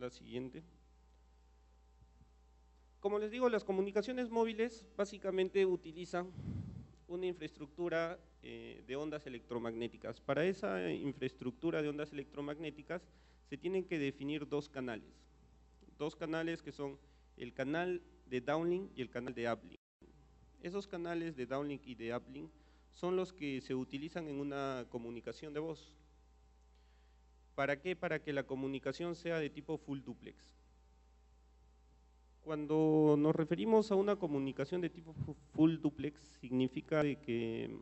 la siguiente. Como les digo, las comunicaciones móviles básicamente utilizan una infraestructura de ondas electromagnéticas. Para esa infraestructura de ondas electromagnéticas se tienen que definir dos canales que son el canal de downlink y el canal de uplink. Esos canales de downlink y de uplink son los que se utilizan en una comunicación de voz. ¿Para qué? Para que la comunicación sea de tipo full duplex. Cuando nos referimos a una comunicación de tipo full duplex, significa de que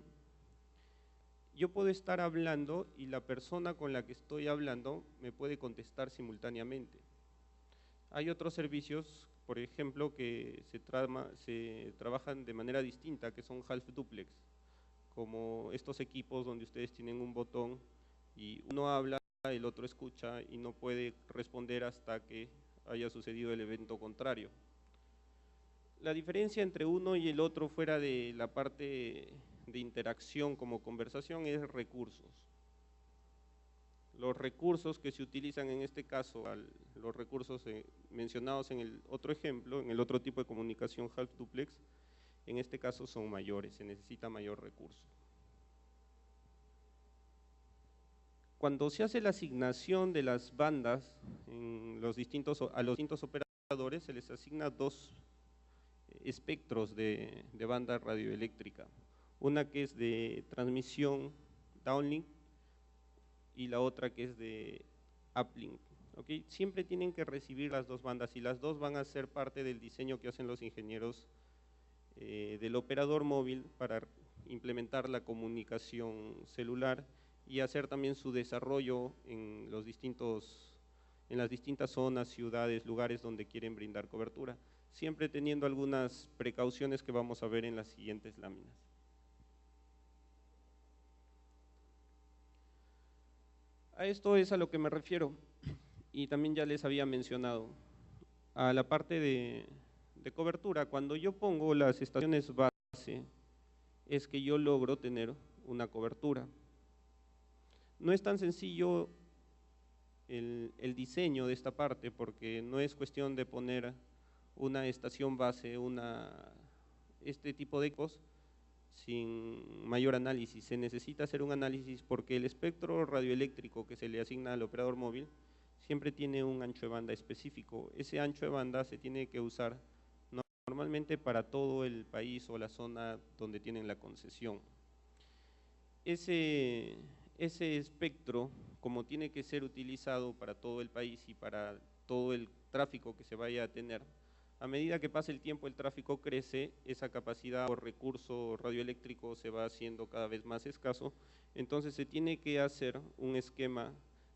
yo puedo estar hablando y la persona con la que estoy hablando me puede contestar simultáneamente. Hay otros servicios, por ejemplo, que se trabajan de manera distinta, que son half duplex, como estos equipos donde ustedes tienen un botón y uno habla, el otro escucha y no puede responder hasta que haya sucedido el evento contrario. La diferencia entre uno y el otro fuera de la parte de interacción como conversación es recursos. Los recursos que se utilizan en este caso, los recursos mencionados en el otro ejemplo, en el otro tipo de comunicación half duplex, en este caso son mayores, se necesita mayor recurso. Cuando se hace la asignación de las bandas a los distintos operadores, se les asigna dos espectros de banda radioeléctrica. Una que es de transmisión downlink y la otra que es de uplink. ¿Okay? Siempre tienen que recibir las dos bandas y las dos van a ser parte del diseño que hacen los ingenieros del operador móvil para implementar la comunicación celular y hacer también su desarrollo en las distintas zonas, ciudades, lugares donde quieren brindar cobertura, siempre teniendo algunas precauciones que vamos a ver en las siguientes láminas. A esto es a lo que me refiero y también ya les había mencionado. A la parte de cobertura, cuando yo pongo las estaciones base, es que yo logro tener una cobertura. No es tan sencillo el diseño de esta parte porque no es cuestión de poner una estación base, este tipo de equipos sin mayor análisis. Se necesita hacer un análisis porque el espectro radioeléctrico que se le asigna al operador móvil siempre tiene un ancho de banda específico. Ese ancho de banda se tiene que usar normalmente para todo el país o la zona donde tienen la concesión. Ese espectro, como tiene que ser utilizado para todo el país y para todo el tráfico que se vaya a tener, a medida que pasa el tiempo el tráfico crece, esa capacidad o recurso radioeléctrico se va haciendo cada vez más escaso, entonces se tiene que hacer un esquema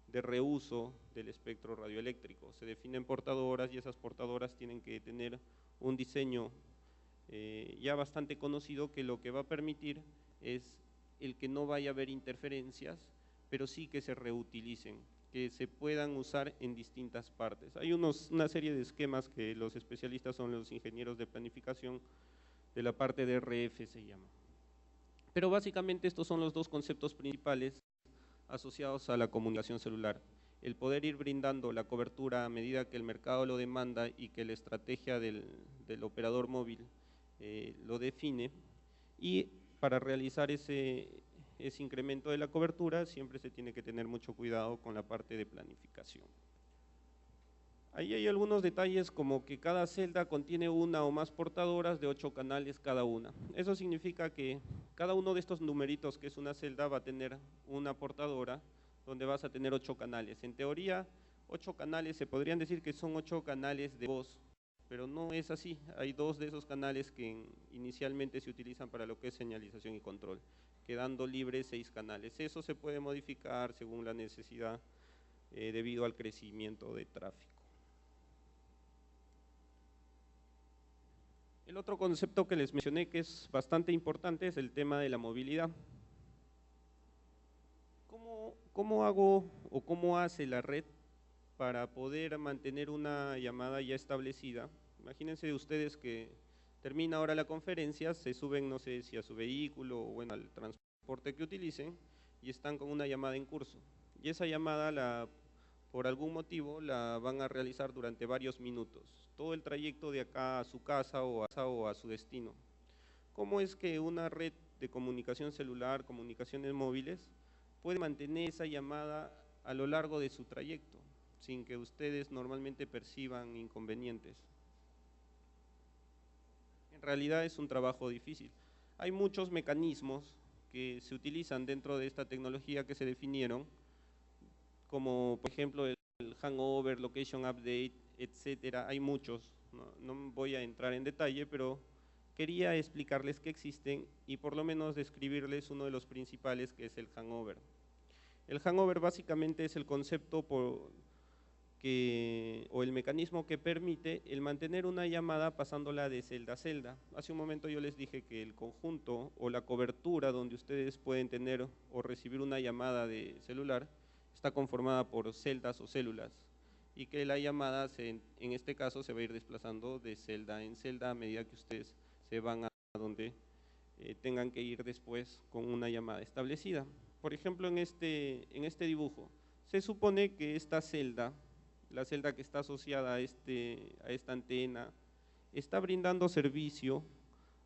de reuso del espectro radioeléctrico. Se definen portadoras y esas portadoras tienen que tener un diseño ya bastante conocido que lo que va a permitir es el que no vaya a haber interferencias, pero sí que se reutilicen, que se puedan usar en distintas partes. Hay una serie de esquemas que los especialistas son los ingenieros de planificación de la parte de RF se llama. Pero básicamente estos son los dos conceptos principales asociados a la comunicación celular. El poder ir brindando la cobertura a medida que el mercado lo demanda y que la estrategia del operador móvil lo define, y para realizar ese incremento de la cobertura siempre se tiene que tener mucho cuidado con la parte de planificación. Ahí hay algunos detalles como que cada celda contiene una o más portadoras de 8 canales cada una. Eso significa que cada uno de estos numeritos que es una celda va a tener una portadora donde vas a tener 8 canales. En teoría, 8 canales se podrían decir que son 8 canales de voz, pero no es así. Hay 2 de esos canales que inicialmente se utilizan para lo que es señalización y control, quedando libres 6 canales. Eso se puede modificar según la necesidad debido al crecimiento de tráfico. El otro concepto que les mencioné que es bastante importante es el tema de la movilidad. ¿Cómo hago o cómo hace la red para poder mantener una llamada ya establecida? Imagínense ustedes que termina ahora la conferencia, se suben, no sé si a su vehículo o bueno, al transporte que utilicen y están con una llamada en curso. Y esa llamada la por algún motivo la van a realizar durante varios minutos, todo el trayecto de acá a su casa o a su destino. ¿Cómo es que una red de comunicación celular, comunicaciones móviles, puede mantener esa llamada a lo largo de su trayecto, sin que ustedes normalmente perciban inconvenientes? En realidad es un trabajo difícil. Hay muchos mecanismos que se utilizan dentro de esta tecnología que se definieron, como por ejemplo el hangover, location update, etcétera. Hay muchos, no voy a entrar en detalle, pero quería explicarles que existen y por lo menos describirles uno de los principales, que es el hangover. El hangover básicamente es el concepto o el mecanismo que permite el mantener una llamada pasándola de celda a celda. Hace un momento yo les dije que el conjunto o la cobertura donde ustedes pueden tener o recibir una llamada de celular está conformada por celdas o células, y que la llamada en este caso se va a ir desplazando de celda en celda a medida que ustedes se van a donde tengan que ir después con una llamada establecida. Por ejemplo, en este dibujo, se supone que esta celda, la celda que está asociada a esta antena, está brindando servicio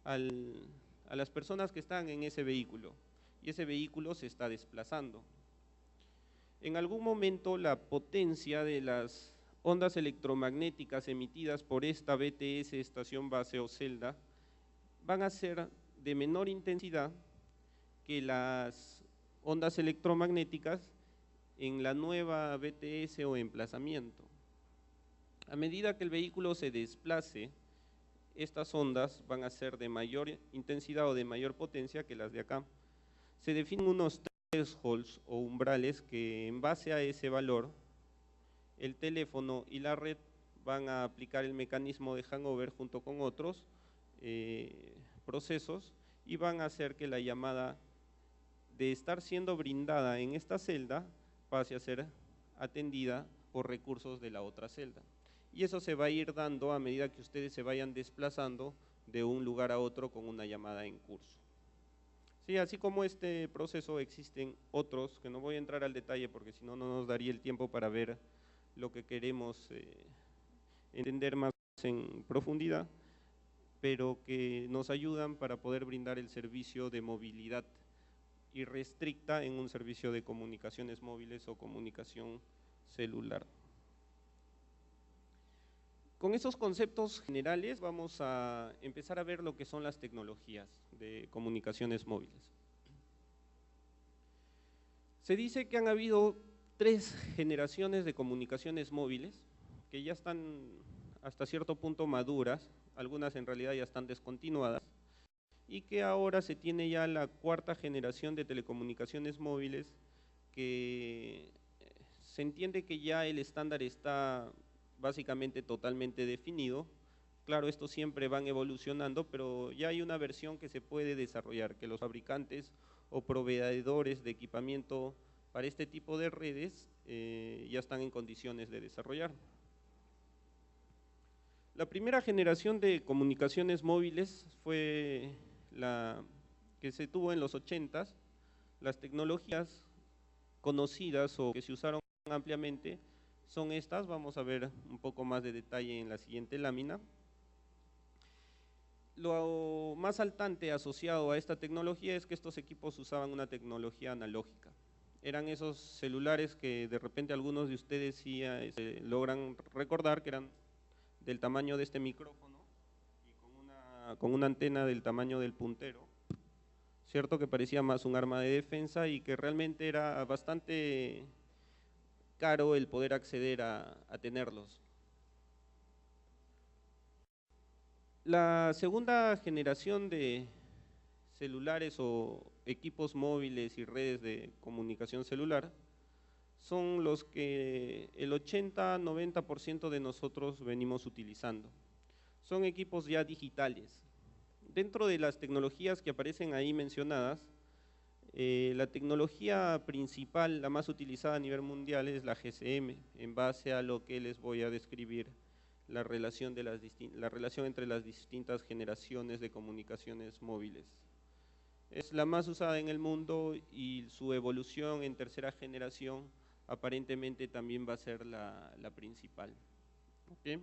a las personas que están en ese vehículo, y ese vehículo se está desplazando. En algún momento la potencia de las ondas electromagnéticas emitidas por esta BTS, estación base o celda, van a ser de menor intensidad que las ondas electromagnéticas en la nueva BTS o emplazamiento. A medida que el vehículo se desplace, estas ondas van a ser de mayor intensidad o de mayor potencia que las de acá. Se definen unos thresholds o umbrales que, en base a ese valor, el teléfono y la red van a aplicar el mecanismo de hangover junto con otros procesos, y van a hacer que la llamada, de estar siendo brindada en esta celda, pase a ser atendida por recursos de la otra celda. Y eso se va a ir dando a medida que ustedes se vayan desplazando de un lugar a otro con una llamada en curso. Sí, así como este proceso, existen otros que no voy a entrar al detalle porque si no, no nos daría el tiempo para ver lo que queremos entender más en profundidad, pero que nos ayudan para poder brindar el servicio de movilidad irrestricta en un servicio de comunicaciones móviles o comunicación celular. Con esos conceptos generales vamos a empezar a ver lo que son las tecnologías de comunicaciones móviles. Se dice que han habido 3 generaciones de comunicaciones móviles que ya están hasta cierto punto maduras, algunas en realidad ya están descontinuadas, y que ahora se tiene ya la 4ª generación de telecomunicaciones móviles, que se entiende que ya el estándar está básicamente totalmente definido. Claro, estos siempre van evolucionando, pero ya hay una versión que se puede desarrollar, que los fabricantes o proveedores de equipamiento para este tipo de redes ya están en condiciones de desarrollar. La primera generación de comunicaciones móviles fue la que se tuvo en los 80s. Las tecnologías conocidas o que se usaron ampliamente son estas. Vamos a ver un poco más de detalle en la siguiente lámina. Lo más saltante asociado a esta tecnología es que estos equipos usaban una tecnología analógica. Eran esos celulares que de repente algunos de ustedes sí logran recordar, que eran del tamaño de este micrófono y con una antena del tamaño del puntero, ¿cierto? Que parecía más un arma de defensa y que realmente era bastante caro el poder acceder a tenerlos. La segunda generación de celulares o equipos móviles y redes de comunicación celular son los que el 80-90% de nosotros venimos utilizando. Son equipos ya digitales. Dentro de las tecnologías que aparecen ahí mencionadas, la tecnología principal, la más utilizada a nivel mundial, es la GSM, en base a lo que les voy a describir, la relación entre las distintas generaciones de comunicaciones móviles. Es la más usada en el mundo y su evolución en 3ª generación aparentemente también va a ser la principal. ¿Ok?